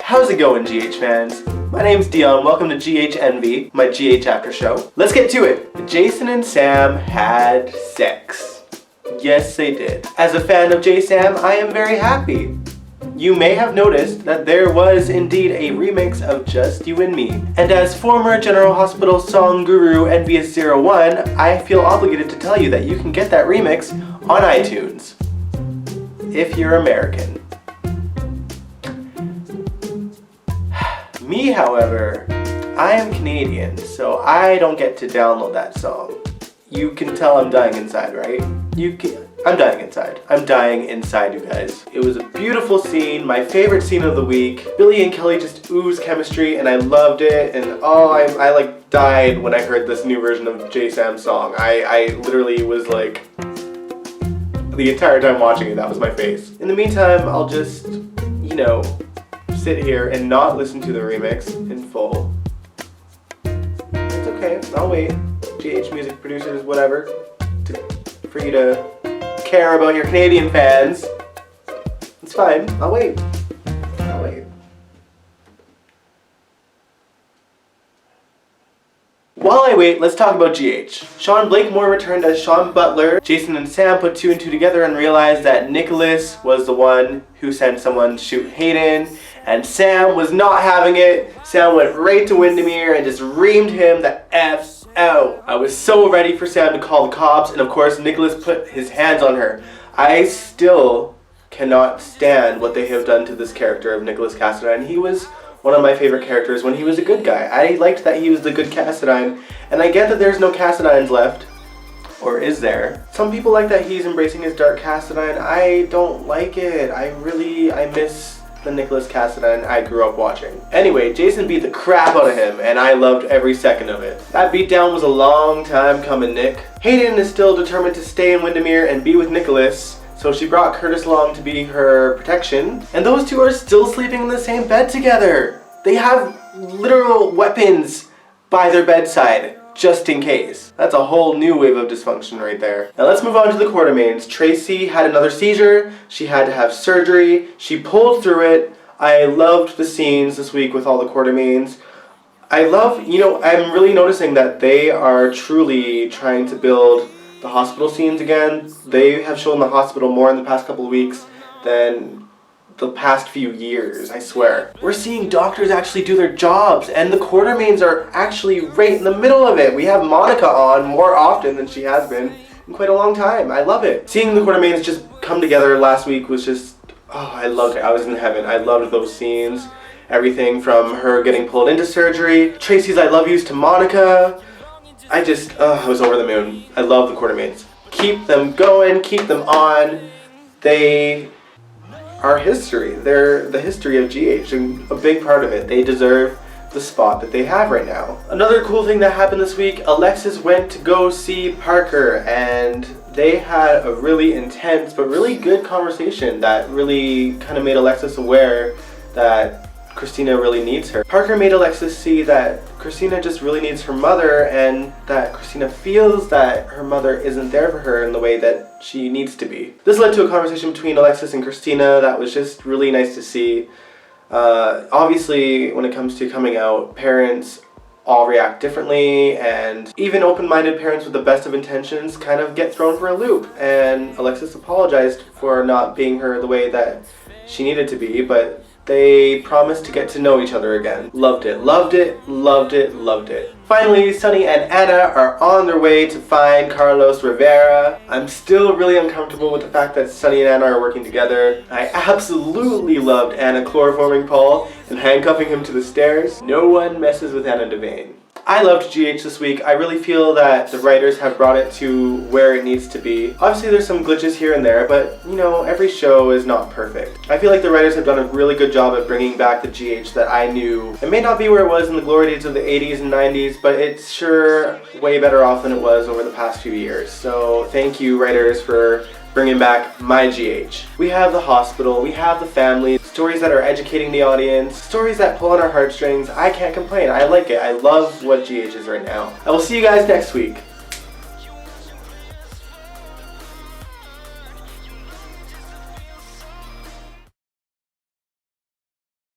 How's it going, GH fans? My name's Dion, welcome to GH Envy, my GH after show. Let's get to it. Jason and Sam had sex. Yes, they did. As a fan of JaSam, I am very happy. You may have noticed that there was indeed a remix of Just You and Me. And as former General Hospital song guru Envious01, I feel obligated to tell you that you can get that remix on iTunes. If you're American. Me, however, I am Canadian, so I don't get to download that song. You can tell I'm dying inside, right? I'm dying inside. I'm dying inside, you guys. It was a beautiful scene, my favorite scene of the week. Billy and Kelly just oozed chemistry and I loved it, and I like died when I heard this new version of JaSam's song. I literally was like, the entire time watching it, that was my face. In the meantime, I'll just, sit here and not listen to the remix in full. It's okay, I'll wait. GH music producers, whatever, for you to care about your Canadian fans. It's fine, I'll wait. While I wait, let's talk about GH. Sean Blakemore returned as Sean Butler. Jason and Sam put two and two together and realized that Nikolas was the one who sent someone to shoot Hayden, and Sam was not having it. Sam went right to Windermere and just reamed him the F out. I was so ready for Sam to call the cops, and of course Nikolas put his hands on her. I still cannot stand what they have done to this character of Nikolas Cassadine. He was one of my favorite characters when he was a good guy. I liked that he was the good Cassadine, and I get that there's no Cassadines left. Or is there? Some people like that he's embracing his dark Cassadine. I don't like it. I miss the Nikolas Cassadine I grew up watching. Anyway, Jason beat the crap out of him, and I loved every second of it. That beatdown was a long time coming, Nick. Hayden is still determined to stay in Windermere and be with Nikolas, so she brought Curtis along to be her protection, and those two are still sleeping in the same bed together. They have literal weapons by their bedside, just in case. That's a whole new wave of dysfunction right there. Now let's move on to the Quartermains. Tracy had another seizure. She had to have surgery. She pulled through it. I loved the scenes this week with all the Quartermains. I'm really noticing that they are truly trying to build the hospital scenes again. They have shown the hospital more in the past couple of weeks than the past few years, I swear. We're seeing doctors actually do their jobs, and the Quartermains are actually right in the middle of it. We have Monica on more often than she has been in quite a long time. I love it. Seeing the Quartermains just come together last week was just, I loved it. I was in heaven. I loved those scenes. Everything from her getting pulled into surgery, Tracy's I love yous to Monica. I was over the moon. I love the Quartermains. Keep them going, keep them on. They are history. They're the history of GH, and a big part of it. They deserve the spot that they have right now. Another cool thing that happened this week, Alexis went to go see Parker, and they had a really intense but really good conversation that really kind of made Alexis aware that Kristina really needs her. Parker made Alexis see that Kristina just really needs her mother, and that Kristina feels that her mother isn't there for her in the way that she needs to be. This led to a conversation between Alexis and Kristina that was just really nice to see. Obviously, when it comes to coming out, parents all react differently, and even open-minded parents with the best of intentions kind of get thrown for a loop. And Alexis apologized for not being her the way that she needed to be, but they promised to get to know each other again. Loved it, loved it, loved it, loved it. Finally, Sunny and Anna are on their way to find Carlos Rivera. I'm still really uncomfortable with the fact that Sunny and Anna are working together. I absolutely loved Anna chloroforming Paul and handcuffing him to the stairs. No one messes with Anna Devane. I loved GH this week. I really feel that the writers have brought it to where it needs to be. Obviously there's some glitches here and there, but every show is not perfect. I feel like the writers have done a really good job at bringing back the GH that I knew. It may not be where it was in the glory days of the 80s and 90s, but it's sure way better off than it was over the past few years. So thank you, writers, for bringing back my GH. We have the hospital, we have the family, stories that are educating the audience, stories that pull on our heartstrings. I can't complain. I like it. I love what GH is right now. I will see you guys next week.